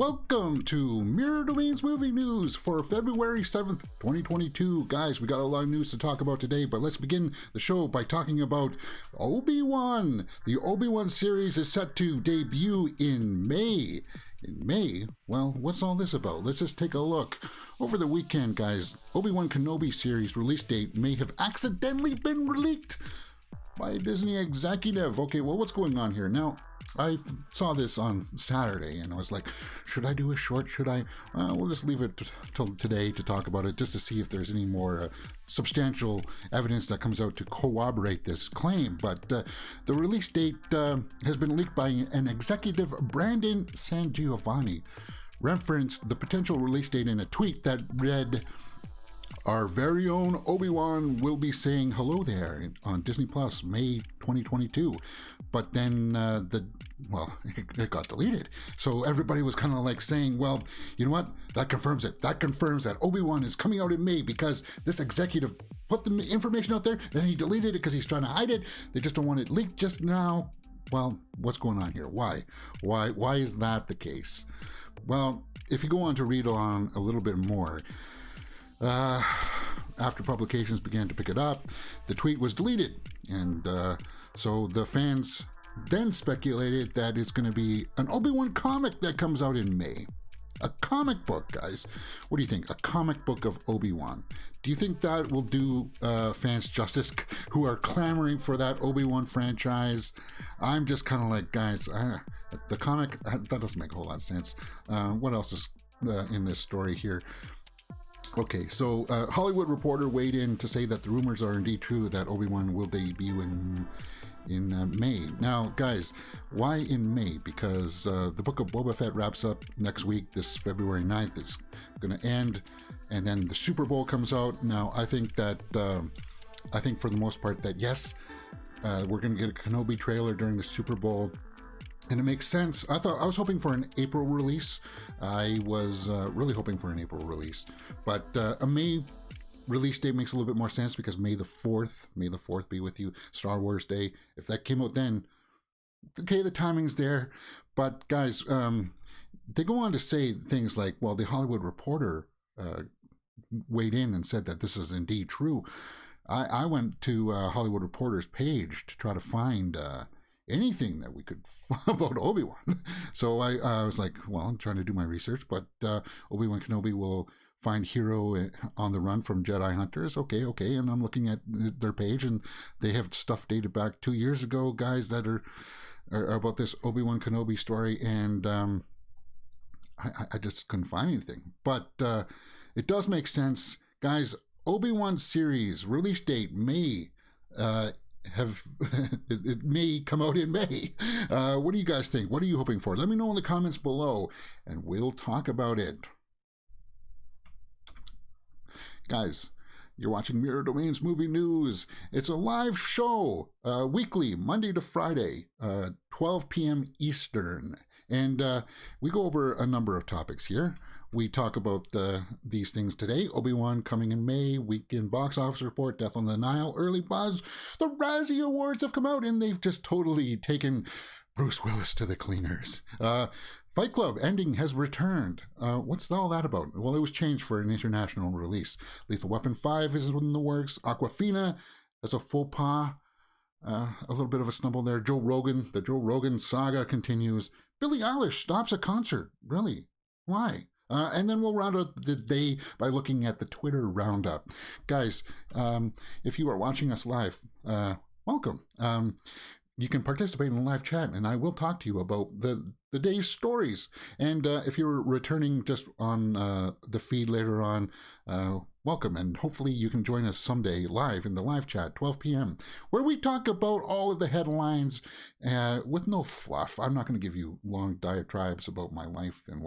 Welcome to Mirror Domains Movie News for February 7th, 2022. Guys, we got a lot of news to talk about today, but let's begin the show by talking about Obi-Wan. The Obi-Wan series is set to debut in May. In May? Well, what's all this about? Let's just take a look. Over the weekend, guys, Obi-Wan Kenobi series release date may have accidentally been leaked by a Disney executive. Okay, well, what's going on here? Now, I saw this on Saturday and I was like, should I do a short? Should I? We'll just leave it till today to talk about it, just to see if there's any more substantial evidence that comes out to corroborate this claim. But the release date has been leaked by an executive, Brandon Sangiovanni, referenced the potential release date in a tweet that read, "Our very own Obi-Wan will be saying hello there on Disney Plus, May 2022. But then it got deleted. So everybody was kind of like saying, well, you know what? That confirms it. That confirms that Obi-Wan is coming out in May because this executive put the information out there, then he deleted it because he's trying to hide it. They just don't want it leaked just now. Well, what's going on here? Why? Why is that the case? Well, if you go on to read on a little bit more, after publications began to pick it up, the tweet was deleted. And so the fans then speculated that it's going to be an Obi-Wan comic that comes out in May. A comic book, guys. What do you think? A comic book of Obi-Wan. Do you think that will do fans justice who are clamoring for that Obi-Wan franchise? I'm just kind of like, guys, the comic, that doesn't make a whole lot of sense. What else is in this story here? Okay, so Hollywood Reporter weighed in to say that the rumors are indeed true that Obi-Wan will debut in May. Now, guys, why in May? Because the Book of Boba Fett wraps up next week, this February 9th. It's going to end, and then the Super Bowl comes out. Now, I think that, I think for the most part that, yes, we're going to get a Kenobi trailer during the Super Bowl. And it makes sense. I was hoping for an April release. I was really hoping for an April release. But a May release date makes a little bit more sense because May the 4th be with you, Star Wars Day. If that came out then, okay, the timing's there. But guys, they go on to say things like, well, the Hollywood Reporter weighed in and said that this is indeed true. I went to Hollywood Reporter's page to try to find anything that we could about Obi-Wan. So I was like, well, I'm trying to do my research, but Obi-Wan Kenobi will find hero on the run from Jedi hunters. Okay. And I'm looking at their page and they have stuff dated back 2 years ago, guys, that are about this Obi-Wan Kenobi story. And I just couldn't find anything, but it does make sense. Guys, Obi-Wan series release date, May, it may come out in May. What do you guys think? What are you hoping for? Let me know in the comments below and we'll talk about it. Guys, you're watching Mirror Domains Movie News. It's a live show, weekly, Monday to Friday, 12 p.m. Eastern. And we go over a number of topics here. We talk about these things today. Obi-Wan coming in May, weekend box office report, Death on the Nile, early buzz. The Razzie Awards have come out and they've just totally taken Bruce Willis to the cleaners. Fight Club ending has returned. What's all that about? Well, it was changed for an international release. Lethal Weapon 5 is in the works. Awkwafina has a faux pas. A little bit of a stumble there. The Joe Rogan saga continues. Billie Eilish stops a concert. Really? Why? And then we'll round up the day by looking at the Twitter roundup. Guys, if you are watching us live, welcome. You can participate in the live chat, and I will talk to you about the day's stories. And if you're returning just on the feed later on, welcome. And hopefully you can join us someday live in the live chat, 12 p.m., where we talk about all of the headlines with no fluff. I'm not going to give you long diatribes about my life and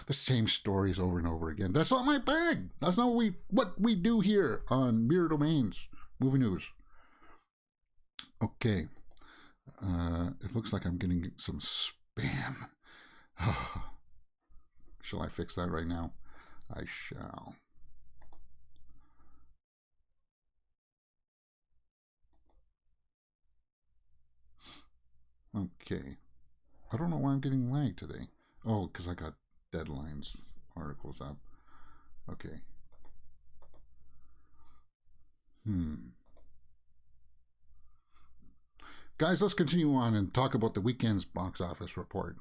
the same stories over and over again. That's not my bag. That's not what we do here on Mirror Domains Movie News. Okay. It looks like I'm getting some spam. Shall I fix that right now? I shall. Okay. I don't know why I'm getting lag today. Oh, because I got deadlines articles up. Okay. Guys, let's continue on and talk about the weekend's box office report.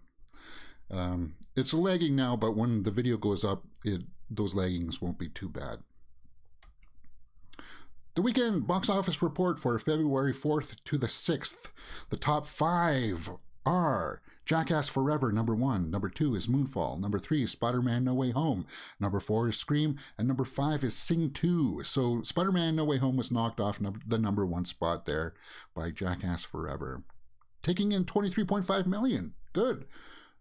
It's lagging now, but when the video goes up, those laggings won't be too bad. The weekend box office report for February 4th to the 6th. The top 5 are Jackass Forever, number 1. Number 2 is Moonfall. Number 3 is Spider-Man No Way Home. Number 4 is Scream. And number 5 is Sing 2. So Spider-Man No Way Home was knocked off the number 1 spot there by Jackass Forever, taking in $23.5 million. Good.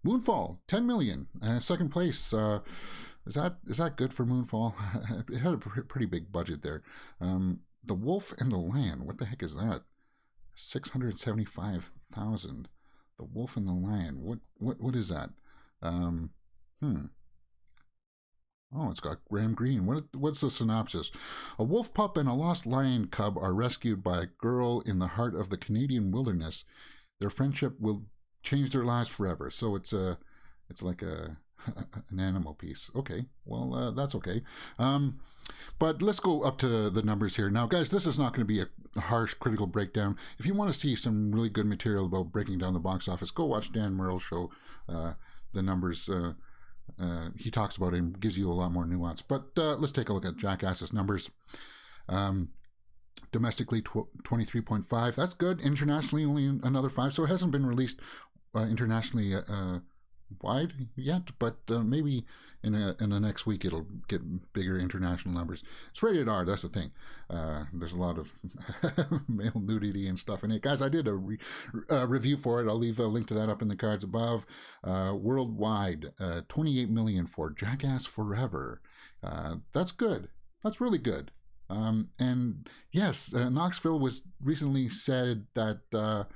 Moonfall, $10 million. Second place. Is that good for Moonfall? It had a pretty big budget there. The Wolf and the Lion. What the heck is that? 675,000. The Wolf and the Lion. What is that? Oh, it's got Graham Greene. What's the synopsis? A wolf pup and a lost lion cub are rescued by a girl in the heart of the Canadian wilderness. Their friendship will change their lives forever. So it's like an animal piece. Okay, well, that's okay. But let's go up to the numbers here. Now, guys, this is not going to be a harsh critical breakdown. If you want to see some really good material about breaking down the box office, go watch Dan Murrell's show. The numbers, he talks about it and gives you a lot more nuance. But let's take a look at Jackass's numbers. Domestically, 23.5. That's good. Internationally, only another 5. So it hasn't been released internationally wide yet, but maybe in the next week it'll get bigger international numbers. It's rated R, that's the thing. There's a lot of male nudity and stuff in it. Guys, I did a review for it. I'll leave a link to that up in the cards above. Worldwide, 28 million for Jackass Forever. That's good. That's really good. And yes, Knoxville was recently said that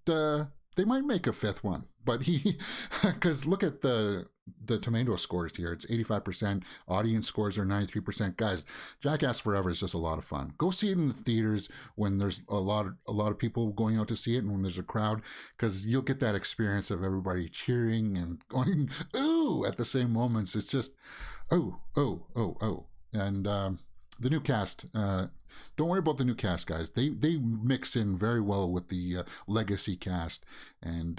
they might make a 5th one, but because look at the tomato scores here. It's 85%. Audience scores are 93%. Guys, Jackass Forever is just a lot of fun. Go see it in the theaters when there's a lot of people going out to see it and when there's a crowd, because you'll get that experience of everybody cheering and going ooh at the same moments. It's just oh. And the new cast, don't worry about the new cast, guys. They mix in very well with the legacy cast, and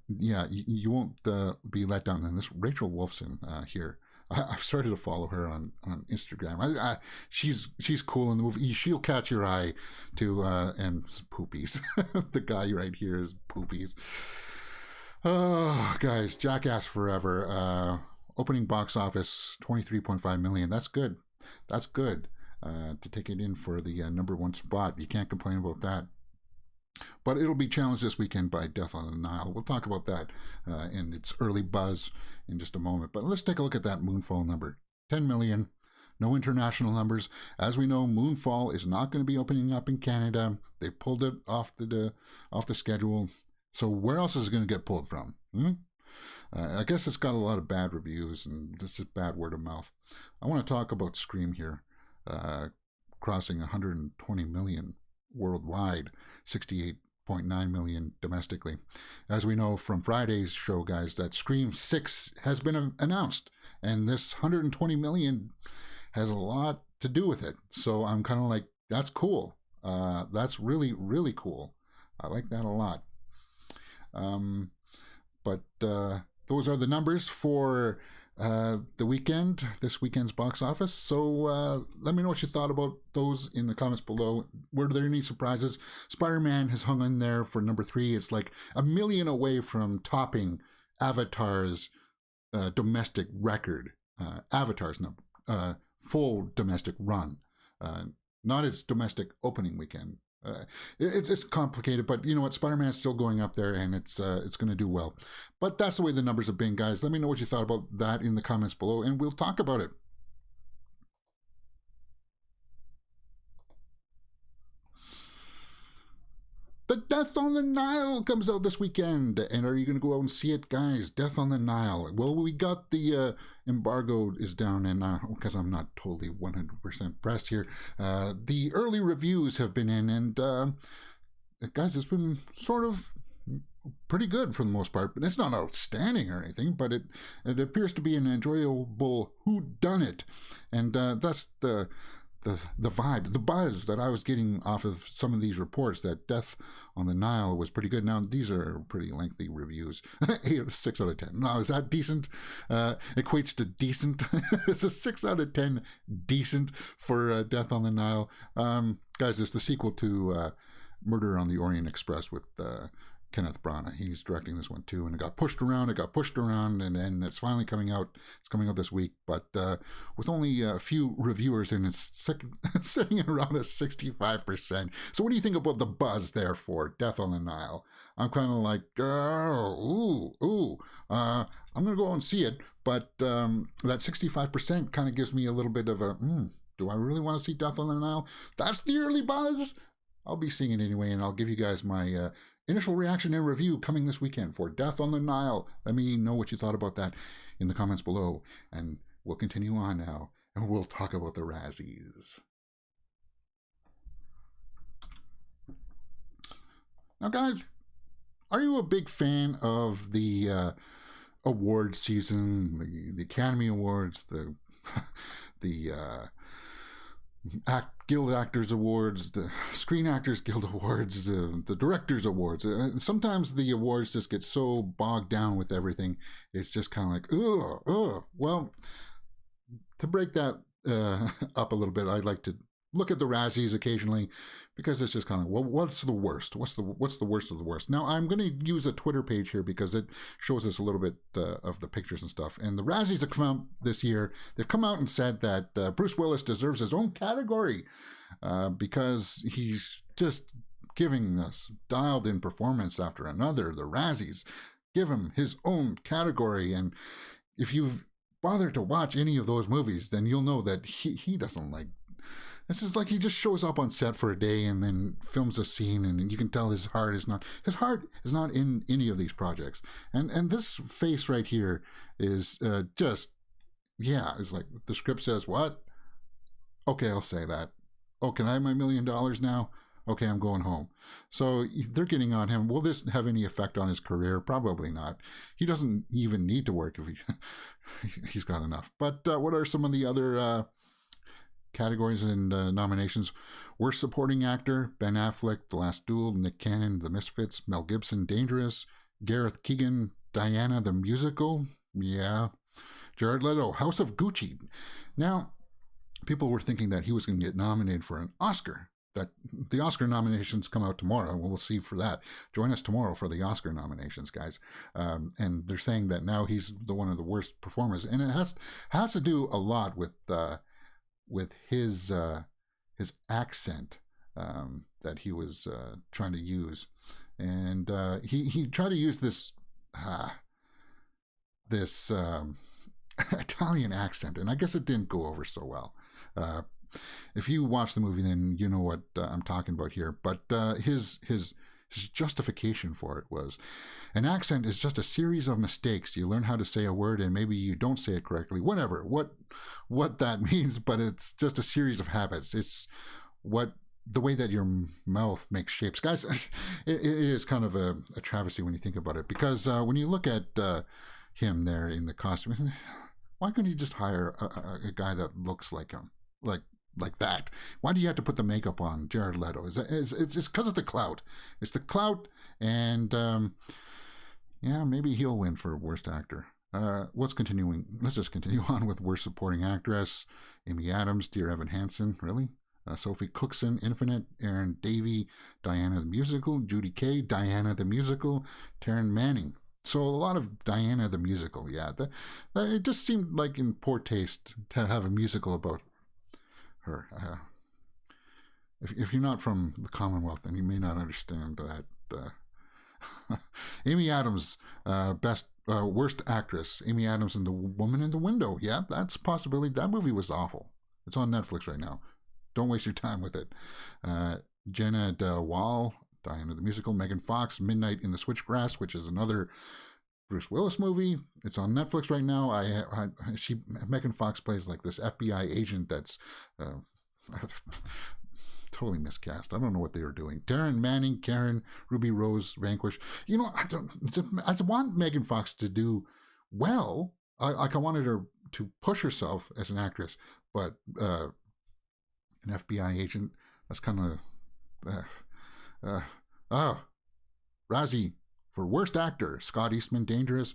yeah, you won't be let down. And this Rachel Wolfson here, I've started to follow her on Instagram. She's cool in the movie. She'll catch your eye too. And Poopies, the guy right here is Poopies. Oh, guys, Jackass Forever. Opening box office, 23.5 million. That's good. That's good to take it in for the number 1 spot. You can't complain about that. But it'll be challenged this weekend by Death on the Nile. We'll talk about that in its early buzz in just a moment. But let's take a look at that Moonfall number. 10 million. No international numbers. As we know, Moonfall is not going to be opening up in Canada. They pulled it off the schedule. So where else is it going to get pulled from? I guess it's got a lot of bad reviews, and this is bad word of mouth. I want to talk about Scream here, crossing 120 million worldwide, 68.9 million domestically. As we know from Friday's show, guys, that Scream 6 has been announced, and this 120 million has a lot to do with it. So I'm kind of like, that's cool. That's really, really cool. I like that a lot. But those are the numbers for the weekend, this weekend's box office. So let me know what you thought about those in the comments below. Were there any surprises? Spider-Man has hung in there for number 3. It's like a million away from topping Avatar's domestic record. Avatar's full domestic run, not its domestic opening weekend. It's complicated, but you know what? Spider-Man's still going up there, and it's going to do well. But that's the way the numbers have been, guys. Let me know what you thought about that in the comments below, and we'll talk about it. The Death on the Nile comes out this weekend, and are you going to go out and see it, guys? Death on the Nile. Well, we got the embargo is down, and because I'm not totally 100% pressed here, the early reviews have been in, and guys, it's been sort of pretty good for the most part. But it's not outstanding or anything, but it appears to be an enjoyable whodunit. And that's the vibe, the buzz that I was getting off of some of these reports, that Death on the Nile was pretty good. Now, these are pretty lengthy reviews. 6 out of 10. Now, is that decent? Equates to decent. It's a 6 out of 10 decent for Death on the Nile. Guys, it's the sequel to Murder on the Orient Express with Kenneth Branagh. He's directing this one too, and it got pushed around, and then it's finally coming out. It's coming out this week, but with only a few reviewers, and it's sitting at around a 65%. So what do you think about the buzz there for Death on the Nile? I'm kind of like, I'm going to go and see it, but that 65% kind of gives me a little bit of a, do I really want to see Death on the Nile? That's the early buzz. I'll be seeing it anyway, and I'll give you guys my initial reaction and review coming this weekend for Death on the Nile. Let me know what you thought about that in the comments below, and we'll continue on now, and we'll talk about the Razzies. Now, guys, are you a big fan of the award season, the Academy Awards, the Guild Actors Awards, the Screen Actors Guild Awards, the Directors Awards? Sometimes the awards just get so bogged down with everything. It's just kind of like, ugh. Well, to break that up a little bit, I'd like to look at the Razzies occasionally, because it's just kind of, well, what's the worst? What's the worst of the worst? Now, I'm going to use a Twitter page here because it shows us a little bit of the pictures and stuff. And the Razzies have come out this year. They've come out and said that Bruce Willis deserves his own category because he's just giving us dialed-in performance after another. The Razzies give him his own category. And if you've bothered to watch any of those movies, then you'll know that he doesn't like. This is like he just shows up on set for a day and then films a scene, and you can tell his heart is not in any of these projects. And this face right here is it's like the script says, what? Okay, I'll say that. Oh, can I have my $1 million now? Okay, I'm going home. So they're getting on him. Will this have any effect on his career? Probably not. He doesn't even need to work if he's got enough. But what are some of the other categories and nominations? Worst Supporting Actor: Ben Affleck, The Last Duel; Nick Cannon, The Misfits; Mel Gibson, Dangerous; Gareth Keegan, Diana the Musical. Yeah. Jared Leto, House of Gucci. Now, people were thinking that he was going to get nominated for an Oscar. That the Oscar nominations come out tomorrow. We'll see for that. Join us tomorrow for the Oscar nominations, guys. And they're saying that now he's one of the worst performers, and it has to do a lot with his accent that he was trying to use, and he tried to use this Italian accent, and I guess it didn't go over so well. If you watch the movie, then you know what I'm talking about here. But his justification for it was, an accent is just a series of mistakes. You learn how to say a word and maybe you don't say it correctly. Whatever, what that means, but it's just a series of habits. It's the way that your mouth makes shapes. Guys, it is kind of a travesty when you think about it, because when you look at him there in the costume, why couldn't you just hire a guy that looks like him? Like that. Why do you have to put the makeup on Jared Leto? It's because of the clout. It's the clout, and maybe he'll win for worst actor. Let's just continue on with worst supporting actress: Amy Adams, Dear Evan Hansen, really? Sophie Cookson, Infinite; Erin Davey, Diana the Musical; Judy Kay, Diana the Musical; Taryn Manning. So a lot of Diana the Musical, yeah. It just seemed like in poor taste to have a musical about her. If you're not from the Commonwealth, then you may not understand that. Amy Adams, worst actress. Amy Adams in The Woman in the Window. Yeah, that's a possibility. That movie was awful. It's on Netflix right now. Don't waste your time with it. Jenna Del Wall, Diana the Musical. Megan Fox, Midnight in the Switchgrass, which is another Bruce Willis movie. It's on Netflix right now. Megan Fox plays like this FBI agent that's totally miscast. I don't know what they were doing. Taryn Manning, Karen, Ruby Rose, Vanquish. You know, I want Megan Fox to do well. I wanted her to push herself as an actress, but an FBI agent, that's kind of... Razzie for Worst Actor, Scott Eastman, Dangerous.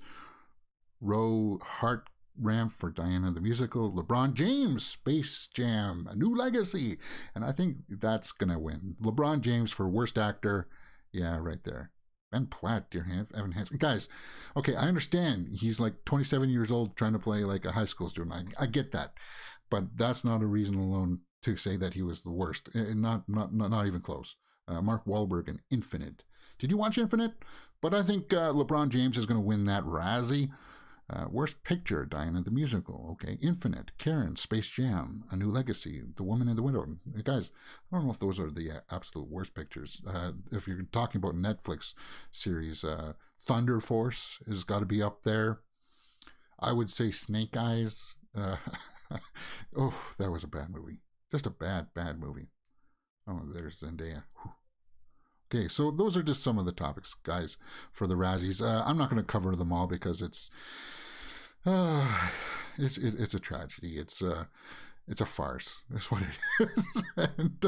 Roe Hart Ramp for Diana the Musical. LeBron James, Space Jam, A New Legacy. And I think that's going to win. LeBron James for Worst Actor. Yeah, right there. Ben Platt, dear Evan Hansen. Guys, okay, I understand he's like 27 years old trying to play like a high school student. I get that. But that's not a reason alone to say that he was the worst. Not even close. Mark Wahlberg in Infinite. Did you watch Infinite? But I think LeBron James is going to win that Razzie. Worst Picture, Diana the Musical. Okay, Infinite, Karen, Space Jam, A New Legacy, The Woman in the Window. Guys, I don't know if those are the absolute worst pictures. If you're talking about Netflix series, Thunder Force has got to be up there. I would say Snake Eyes. Oh, that was a bad movie. Just a bad movie. Oh, there's Zendaya. Whew. Okay, so those are just some of the topics, guys, for the Razzies. I'm not going to cover them all because it's a tragedy. It's a farce. That's what it is. And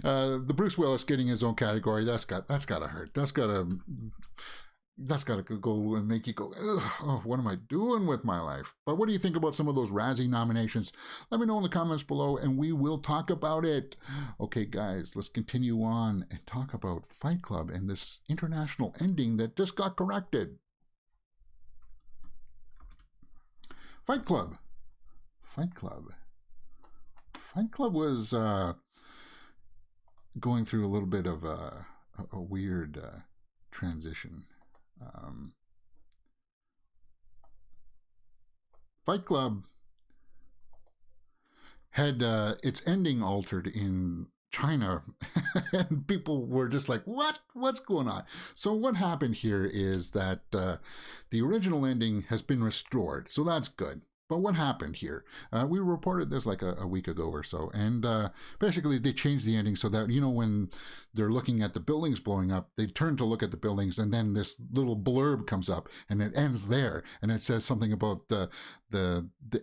the Bruce Willis getting his own category, that's got to hurt. That's got to go and make you go, oh, what am I doing with my life? But what do you think about some of those Razzie nominations? Let me know in the comments below and we will talk about it. Okay, guys, let's continue on and talk about Fight Club and this international ending that just got corrected. Fight Club was going through a little bit of a weird transition. Fight Club had its ending altered in China and people were just like, what's going on? So what happened here is that the original ending has been restored, so that's good. But what happened here? We reported this like a week ago or so, and basically they changed the ending so that, you know, when they're looking at the buildings blowing up, they turn to look at the buildings, and then this little blurb comes up, and it ends there, and it says something about the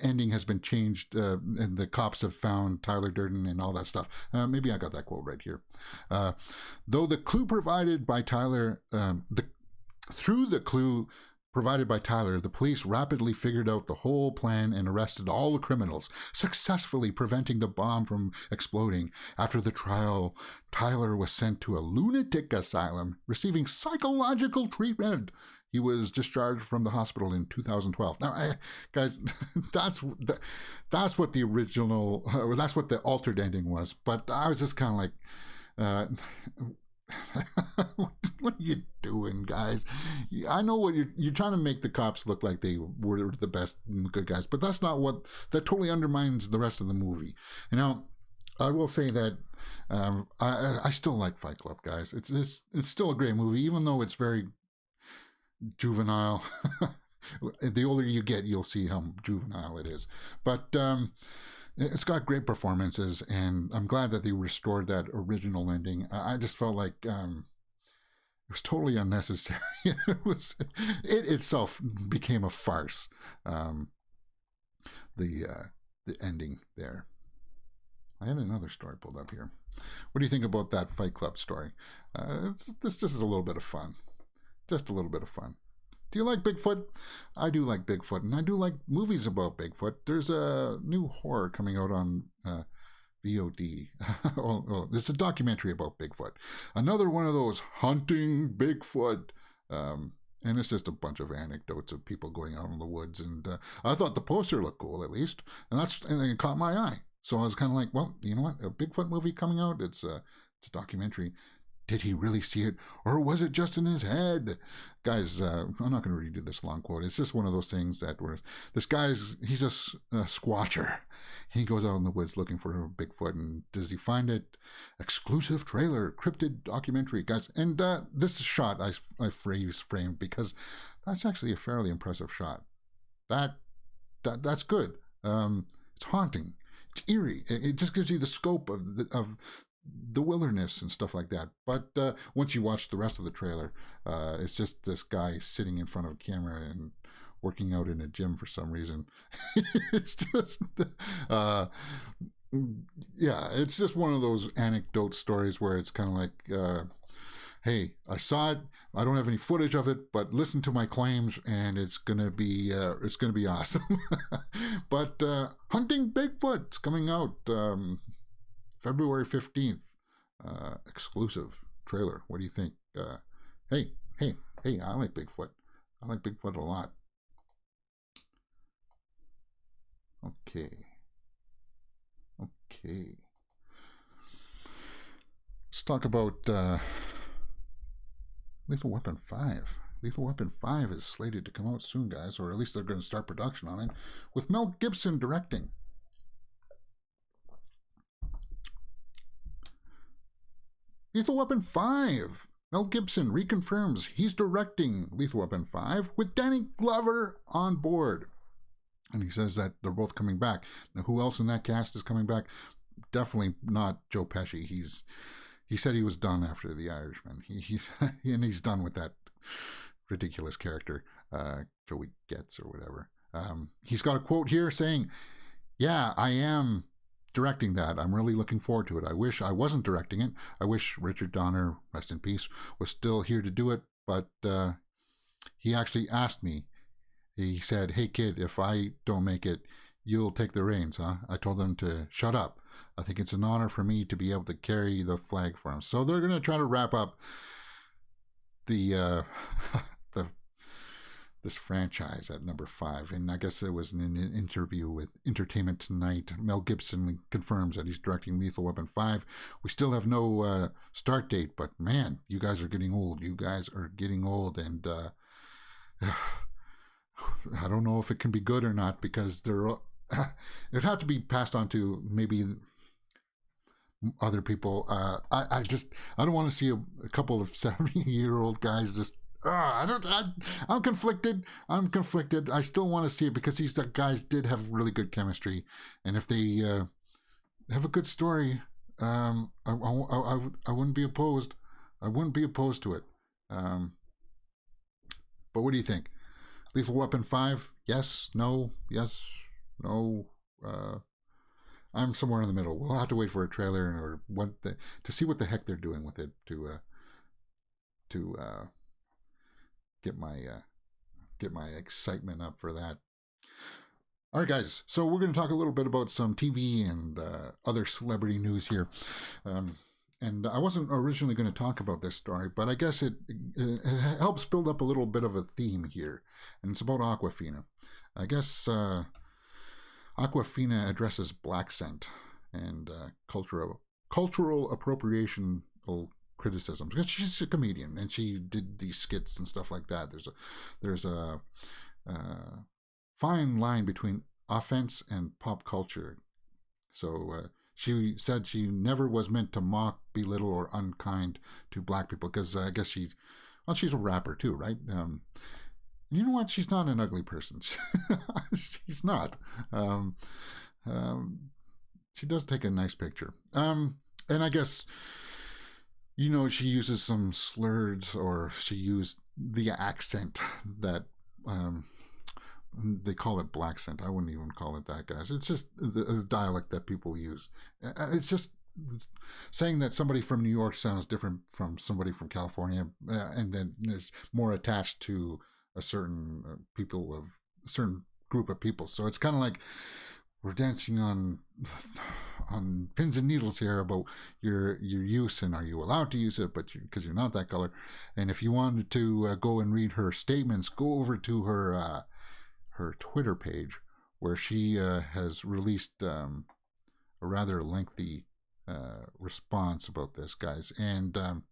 ending has been changed, and the cops have found Tyler Durden and all that stuff. Maybe I got that quote right here. Though the clue provided by Tyler, through the clue provided by Tyler, the police rapidly figured out the whole plan and arrested all the criminals, successfully preventing the bomb from exploding. After the trial, Tyler was sent to a lunatic asylum, receiving psychological treatment. He was discharged from the hospital in 2012. Now, guys, that's what the original, or that's what the altered ending was. But I was just kind of like, what are you doing, guys? I know what you're trying to make the cops look like they were the best good guys, but that's not that totally undermines the rest of the movie. You know, I will say that I still like Fight Club, guys. It's still a great movie, even though it's very juvenile. The older you get, you'll see how juvenile it is. But it's got great performances, and I'm glad that they restored that original ending. I just felt like it was totally unnecessary. It itself became a farce. The ending there. I had another story pulled up here. What do you think about that Fight Club story? This just is a little bit of fun. Just a little bit of fun. Do you like Bigfoot? I do like Bigfoot, and I do like movies about Bigfoot. There's a new horror coming out on VOD. Well, it's a documentary about Bigfoot. Another one of those hunting Bigfoot. And it's just a bunch of anecdotes of people going out in the woods. And I thought the poster looked cool, at least. And it caught my eye. So I was kind of like, well, you know what? A Bigfoot movie coming out? It's a documentary. Did he really see it, or was it just in his head? Guys, I'm not going to redo this long quote. It's just one of those things that where this he's a squatcher. He goes out in the woods looking for a Bigfoot, and does he find it? Exclusive trailer, cryptid documentary, guys. And this shot I framed because that's actually a fairly impressive shot. That's good. It's haunting. It's eerie. It just gives you the scope of the wilderness and stuff like that. But once you watch the rest of the trailer, it's just this guy sitting in front of a camera and working out in a gym for some reason. It's just, yeah, it's just one of those anecdote stories where it's kind of like, hey, I saw it. I don't have any footage of it, but listen to my claims, and it's gonna be awesome. But Hunting Bigfoot's coming out February 15th. Exclusive trailer. What do you think? Hey, I like Bigfoot. I like Bigfoot a lot. Okay. Let's talk about Lethal Weapon 5. Lethal Weapon 5 is slated to come out soon, guys, or at least they're going to start production on it, with Mel Gibson directing. Lethal Weapon 5. Mel Gibson reconfirms he's directing Lethal Weapon 5 with Danny Glover on board. And he says that they're both coming back. Now, who else in that cast is coming back? Definitely not Joe Pesci. He said he was done after The Irishman. He's done with that ridiculous character, Joey Getz or whatever. He's got a quote here saying, "Yeah, I am directing that. I'm really looking forward to it. I wish I wasn't directing it. I wish Richard Donner, rest in peace, was still here to do it. But he actually asked me. He said, 'Hey kid, if I don't make it, you'll take the reins, huh?' I told him to shut up. I think it's an honor for me to be able to carry the flag for him." So they're going to try to wrap up the this franchise at number 5. And I guess there was an interview with Entertainment Tonight. Mel Gibson confirms that he's directing Lethal Weapon 5. We still have no start date, but man, you guys are getting old. And I don't know if it can be good or not, because it'd have to be passed on to maybe other people. I don't want to see a couple of 70-year-old guys just. I'm conflicted. I still want to see it because these guys did have really good chemistry, and if they have a good story, I wouldn't be opposed. I wouldn't be opposed to it. But what do you think? Lethal Weapon 5? Yes? No? Yes? No? I'm somewhere in the middle. We'll have to wait for a trailer or to see what the heck they're doing with it to get my excitement up for that. All right, guys. So we're going to talk a little bit about some TV and other celebrity news here. And I wasn't originally going to talk about this story, but I guess it helps build up a little bit of a theme here. And it's about Awkwafina. I guess Awkwafina addresses Blaccent and cultural appropriation criticism, because she's a comedian and she did these skits and stuff like that. There's a fine line between offense and pop culture. So she said she never was meant to mock, belittle, or unkind to black people, because I guess she's a rapper too, right? You know what? She's not an ugly person. She's not. She does take a nice picture. And I guess, she uses some slurs, or she used the accent that they call it Blaccent. I wouldn't even call it that, guys. It's just the dialect that people use. It's just saying that somebody from New York sounds different from somebody from California, and then is more attached to a certain certain group of people. So it's kind of like we're dancing on pins and needles here about your use, and are you allowed to use it, but because you're not that color. And if you wanted to go and read her statements, go over to her Twitter page, where she has released a rather lengthy response about this, guys. And I'm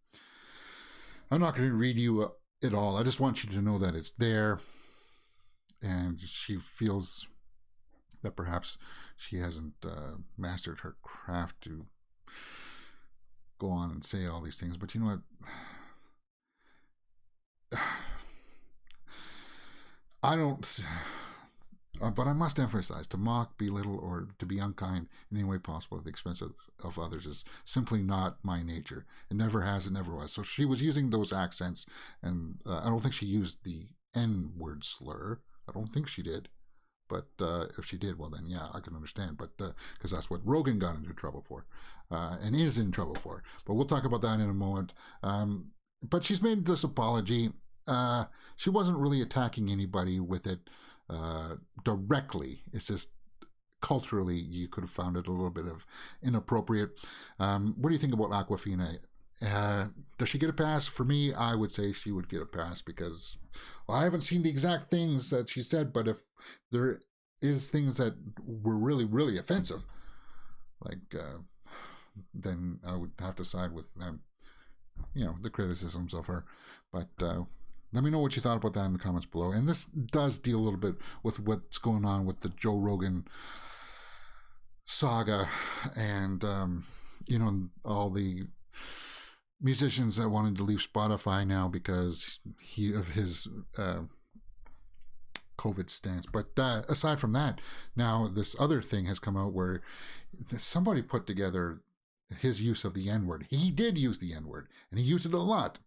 not going to read you it all. I just want you to know that it's there, and she feels that perhaps she hasn't mastered her craft to go on and say all these things. But you know what? But I must emphasize, to mock, belittle, or to be unkind in any way possible at the expense of others is simply not my nature. It never has, it never was. So she was using those accents, and I don't think she used the N-word slur. I don't think she did. But if she did, well then, yeah, I can understand. But because that's what Rogan got into trouble for, and is in trouble for. But we'll talk about that in a moment. But she's made this apology. She wasn't really attacking anybody with it directly. It's just culturally, you could have found it a little bit of inappropriate. What do you think about Awkwafina? Does she get a pass? For me, I would say she would get a pass because I haven't seen the exact things that she said, but if there is things that were really, really offensive, like, then I would have to side with the criticisms of her. But let me know what you thought about that in the comments below. And this does deal a little bit with what's going on with the Joe Rogan saga and all the musicians that wanted to leave Spotify now because of his COVID stance. But aside from that, now this other thing has come out where somebody put together his use of the N-word. He did use the N-word, and he used it a lot,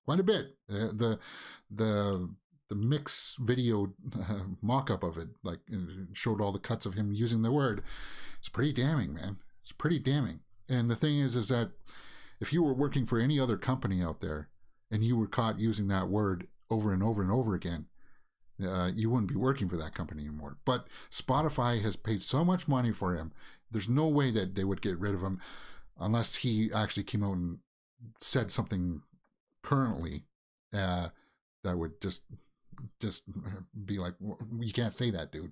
quite a bit. The mix video mock-up of it, like, showed all the cuts of him using the word. It's pretty damning, man. It's pretty damning. And the thing is that if you were working for any other company out there and you were caught using that word over and over and over again, you wouldn't be working for that company anymore. But Spotify has paid so much money for him. There's no way that they would get rid of him unless he actually came out and said something currently that would just be like, you can't say that, dude.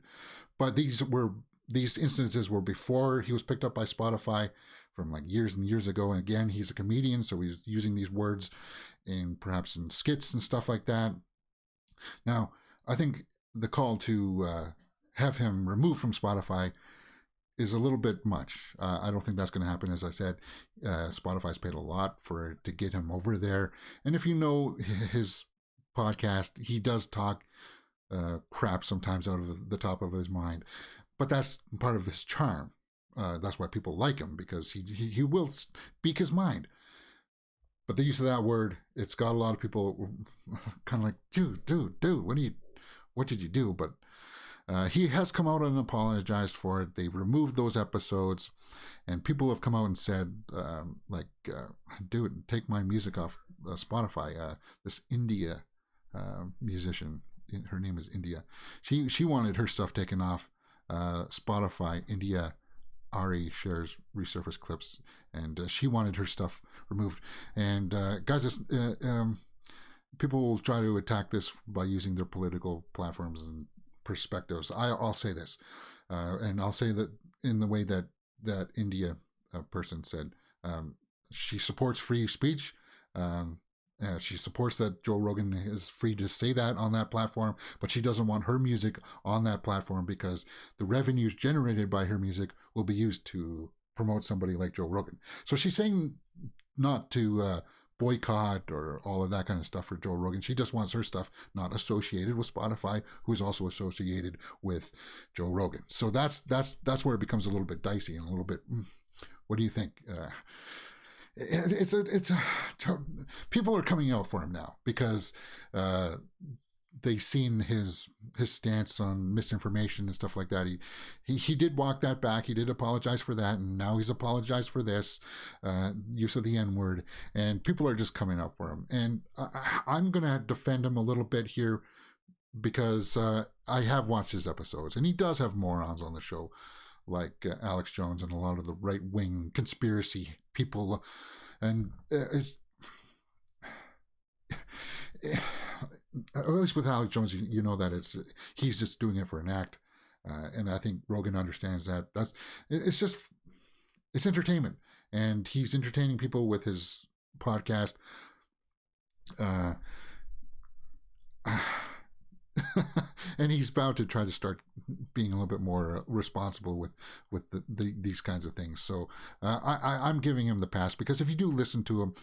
But these instances were before he was picked up by Spotify from like years and years ago. And again, he's a comedian, so he's using these words perhaps in skits and stuff like that. Now, I think the call to have him removed from Spotify is a little bit much. I don't think that's going to happen. As I said, Spotify's paid a lot to get him over there. And if you know his podcast, he does talk crap sometimes out of the top of his mind. But that's part of his charm. That's why people like him, because he will speak his mind. But the use of that word, it's got a lot of people kind of like, dude, what did you do? But he has come out and apologized for it. They've removed those episodes, and people have come out and said, dude, take my music off Spotify. This India musician, her name is India. She wanted her stuff taken off Spotify. India Ari shares resurfaced clips, and she wanted her stuff removed. And guys, people will try to attack this by using their political platforms and perspectives. I'll say this, and I'll say that in the way that India person said, she supports free speech. She supports that Joe Rogan is free to say that on that platform, but she doesn't want her music on that platform because the revenues generated by her music will be used to promote somebody like Joe Rogan. So she's saying not to boycott or all of that kind of stuff for Joe Rogan. She just wants her stuff not associated with Spotify, who is also associated with Joe Rogan. So that's where it becomes a little bit dicey and a little bit. What do you think? People are coming out for him now because they've seen his stance on misinformation and stuff like that. He did walk that back. He did apologize for that, and now he's apologized for this use of the N-word, and people are just coming out for him. And I'm gonna defend him a little bit here because I have watched his episodes, and he does have morons on the show, like Alex Jones and a lot of the right-wing conspiracy people, and it's at least with Alex Jones, you know that he's just doing it for an act, and I think Rogan understands that. It's entertainment, and he's entertaining people with his podcast. And he's bound to try to start being a little bit more responsible with these kinds of things. So I'm giving him the pass, because if you do listen to him,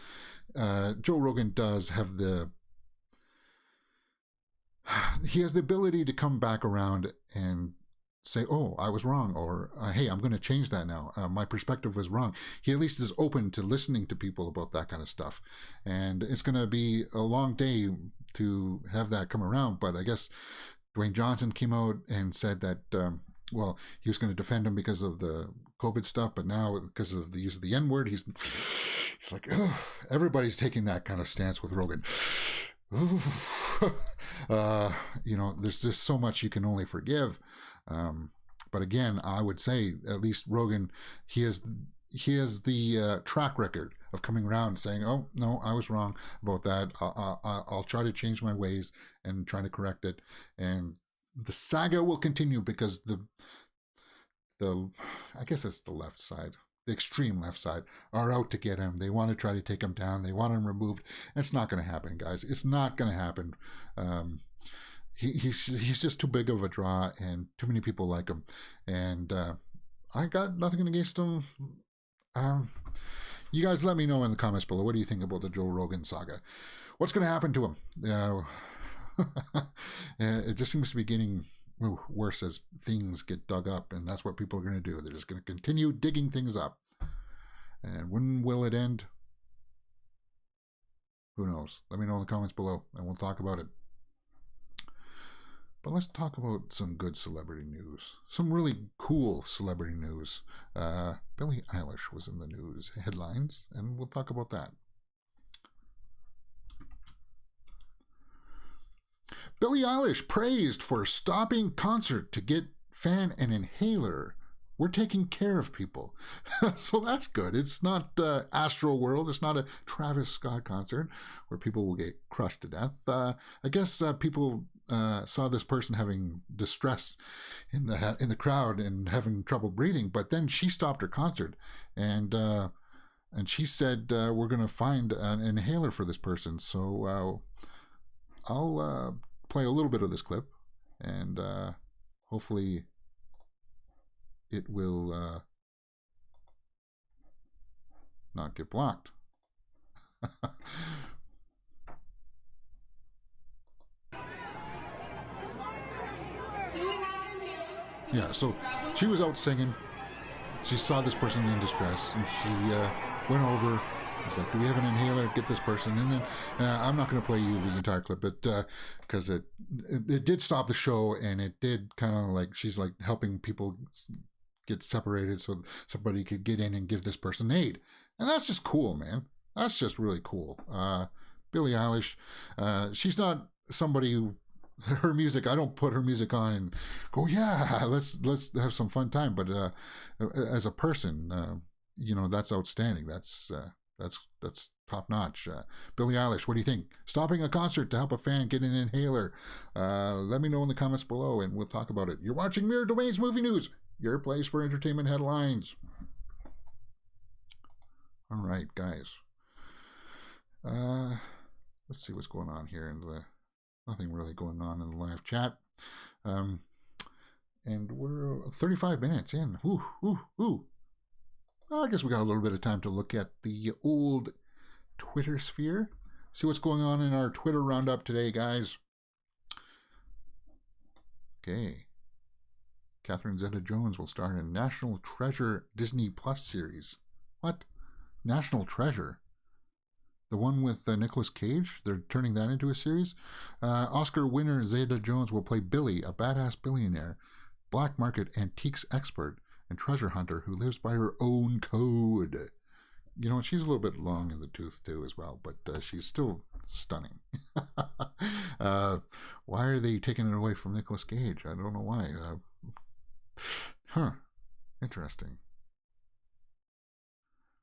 Joe Rogan does have he has the ability to come back around and say, oh, I was wrong, or hey, I'm going to change that now. My perspective was wrong. He at least is open to listening to people about that kind of stuff. And it's going to be a long day to have that come around. But I guess Dwayne Johnson came out and said that, well, he was going to defend him because of the COVID stuff, but now because of the use of the N-word, he's like, ugh. Everybody's taking that kind of stance with Rogan. You know, there's just so much you can only forgive. But again, I would say at least Rogan, he has the track record of coming around and saying, oh, no, I was wrong about that. I'll try to change my ways and try to correct it. And the saga will continue because the I guess it's the left side, the extreme left side, are out to get him. They want to try to take him down. They want him removed. It's not going to happen, guys. It's not going to happen. He's just too big of a draw, and too many people like him. And I got nothing against him. You guys let me know in the comments below. What do you think about the Joe Rogan saga? What's going to happen to him? It just seems to be getting worse as things get dug up, and that's what people are going to do. They're just going to continue digging things up. And when will it end? Who knows? Let me know in the comments below, and we'll talk about it. But let's talk about some good celebrity news. Some really cool celebrity news. Billie Eilish was in the news headlines, and we'll talk about that. Billie Eilish praised for stopping concert to get fan an inhaler. We're taking care of people. So that's good. It's not Astro World. It's not a Travis Scott concert where people will get crushed to death. I guess people saw this person having distress in the crowd and having trouble breathing, but then she stopped her concert and she said, we're going to find an inhaler for this person. So I'll play a little bit of this clip, and hopefully it will not get blocked. Yeah, so she was out singing. She saw this person in distress, and she went over. It's like, do we have an inhaler? Get this person. And then I'm not going to play you the entire clip, but because it did stop the show, and it did kind of like, she's like helping people get separated so somebody could get in and give this person aid. And that's just cool, man. That's just really cool. Billie Eilish, she's not somebody who, her music, I don't put her music on and go, yeah, let's have some fun time. But as a person, you know, that's outstanding. That's top notch. Billie Eilish, what do you think? Stopping a concert to help a fan get an inhaler. Let me know in the comments below, and we'll talk about it. You're watching Mirror Domain's Movie News, your place for entertainment headlines. All right, guys. Let's see what's going on here. Nothing really going on in the live chat. And we're 35 minutes in. Ooh. I guess we got a little bit of time to look at the old Twitter sphere. See what's going on in our Twitter roundup today, guys. Okay. Catherine Zeta-Jones will star in National Treasure Disney Plus series. What? National Treasure? The one with Nicolas Cage? They're turning that into a series? Oscar winner Zeta-Jones will play Billie, a badass billionaire, black market antiques expert, and treasure hunter who lives by her own code. You know, she's a little bit long in the tooth too as well, but she's still stunning. Why are they taking it away from Nicolas Cage? I don't know why. Interesting.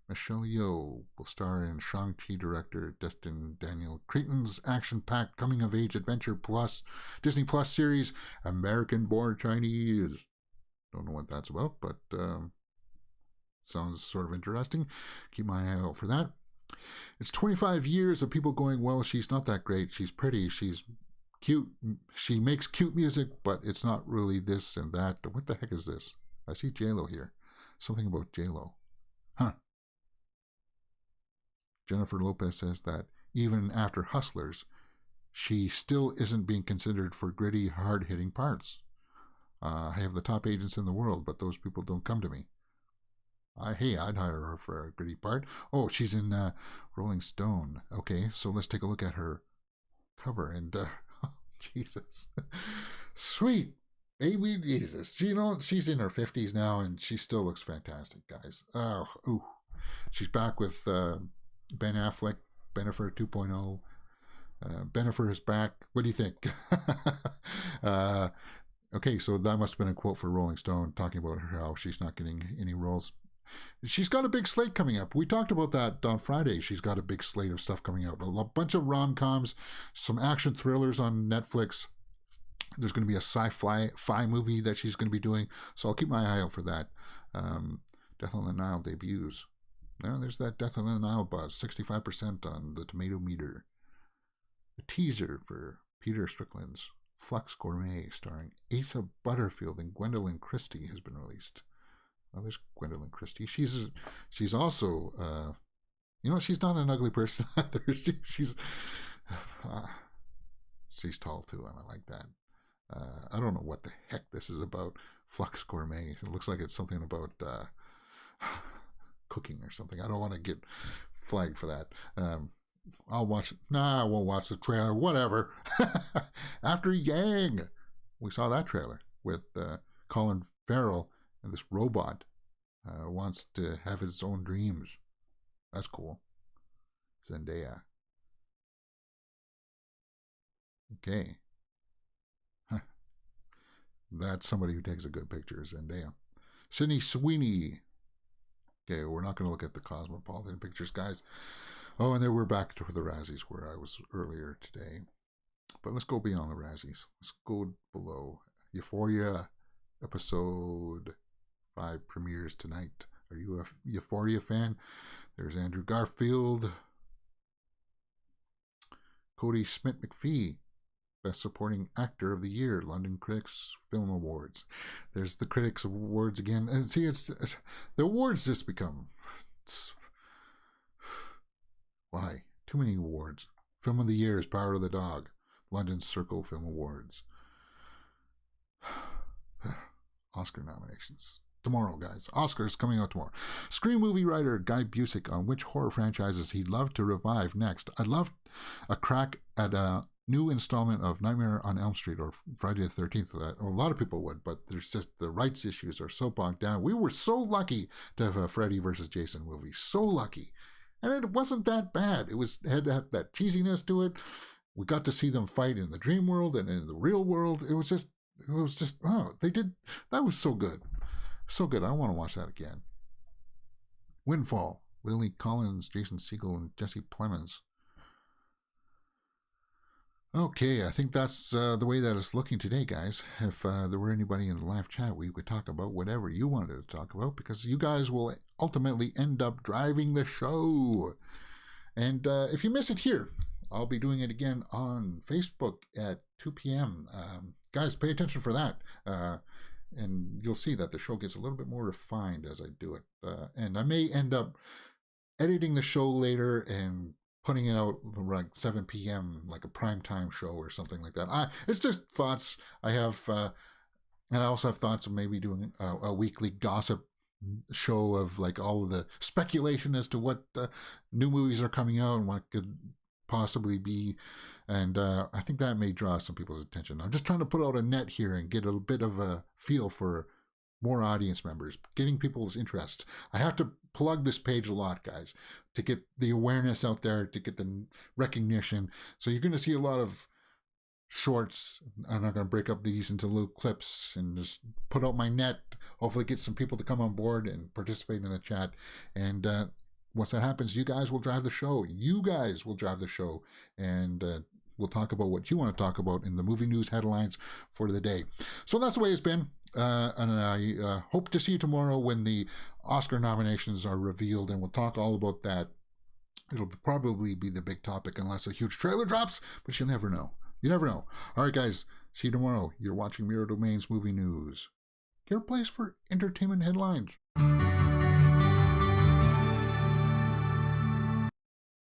Michelle Yeoh will star in Shang-Chi director Destin Daniel Cretton's action-packed coming-of-age adventure plus Disney Plus series American-Born Chinese. Don't know what that's about, but sounds sort of interesting. Keep my eye out for that. It's 25 years of people going, well, she's not that great. She's pretty. She's cute. She makes cute music, but it's not really this and that. What the heck is this? I see J-Lo here. Something about J-Lo. Jennifer Lopez says that even after Hustlers, she still isn't being considered for gritty, hard-hitting parts. I have the top agents in the world, but those people don't come to me. I'd hire her for a gritty part. Oh, she's in Rolling Stone. Okay, so let's take a look at her cover. And, Jesus. Sweet baby Jesus. She's in her 50s now, and she still looks fantastic, guys. Ooh. She's back with Ben Affleck, Bennifer 2.0. Bennifer is back. What do you think? Okay, so that must have been a quote for Rolling Stone talking about how she's not getting any roles. She's got a big slate coming up. We talked about that on Friday. She's got a big slate of stuff coming out. A bunch of rom-coms, some action thrillers on Netflix. There's going to be a sci-fi movie that she's going to be doing, so I'll keep my eye out for that. Death on the Nile debuts. Now there's that Death on the Nile buzz, 65% on the tomato meter. A teaser for Peter Strickland's Flux Gourmet, starring Asa Butterfield and Gwendolyn Christie, has been released. Oh, there's Gwendolyn Christie. She's also, she's not an ugly person either. She's tall too, and I like that. I don't know what the heck this is about. Flux Gourmet. It looks like it's something about cooking or something. I don't want to get flagged for that. I'll watch it. Nah, I won't watch the trailer. Whatever. After Yang, we saw that trailer with Colin Farrell, and this robot wants to have his own dreams. That's cool. Zendaya. Okay. That's somebody who takes a good picture, Zendaya. Sydney Sweeney. Okay, we're not going to look at the Cosmopolitan pictures, guys. Oh, and then we're back to the Razzies where I was earlier today. But let's go beyond the Razzies. Let's go below. Euphoria episode 5 premieres tonight. Are you a Euphoria fan? There's Andrew Garfield. Cody Smith-McPhee, Best Supporting Actor of the Year, London Critics Film Awards. There's the Critics Awards again. And see, it's the awards just become... Why? Too many awards. Film of the Year is Power of the Dog. London Circle Film Awards. Oscar nominations. Tomorrow, guys. Oscars coming out tomorrow. Screen movie writer Guy Busick on which horror franchises he'd love to revive next. I'd love a crack at a new installment of Nightmare on Elm Street or Friday the 13th. A lot of people would, but there's just the rights issues are so bogged down. We were so lucky to have a Freddy versus Jason movie. So lucky. And it wasn't that bad. It had that cheesiness to it. We got to see them fight in the dream world and in the real world. It was just, that was so good. So good. I want to watch that again. Windfall. Lily Collins, Jason Segel, and Jesse Plemons. Okay, I think that's the way that it's looking today, guys. If there were anybody in the live chat, we could talk about whatever you wanted to talk about, because you guys will ultimately end up driving the show. And if you miss it here, I'll be doing it again on Facebook at 2 p.m. Guys, pay attention for that. And you'll see that the show gets a little bit more refined as I do it. And I may end up editing the show later and putting it out like 7 p.m., like a primetime show or something like that. It's just thoughts I have. And I also have thoughts of maybe doing a weekly gossip show of like all of the speculation as to what new movies are coming out and what could possibly be. And I think that may draw some people's attention. I'm just trying to put out a net here and get a bit of a feel for more audience members, getting people's interests. I have to plug this page a lot, guys, to get the awareness out there, to get the recognition. So you're going to see a lot of shorts. I'm not going to break up these into little clips and just put out my net, hopefully get some people to come on board and participate in the chat. And once that happens, you guys will drive the show. You guys will drive the show. And we'll talk about what you want to talk about in the movie news headlines for the day. So that's the way it's been. And I hope to see you tomorrow when the Oscar nominations are revealed, and we'll talk all about that. It'll probably be the big topic unless a huge trailer drops, but you never know. You never know. All right, guys. See you tomorrow. You're watching Mirror Domain's Movie News, your place for entertainment headlines.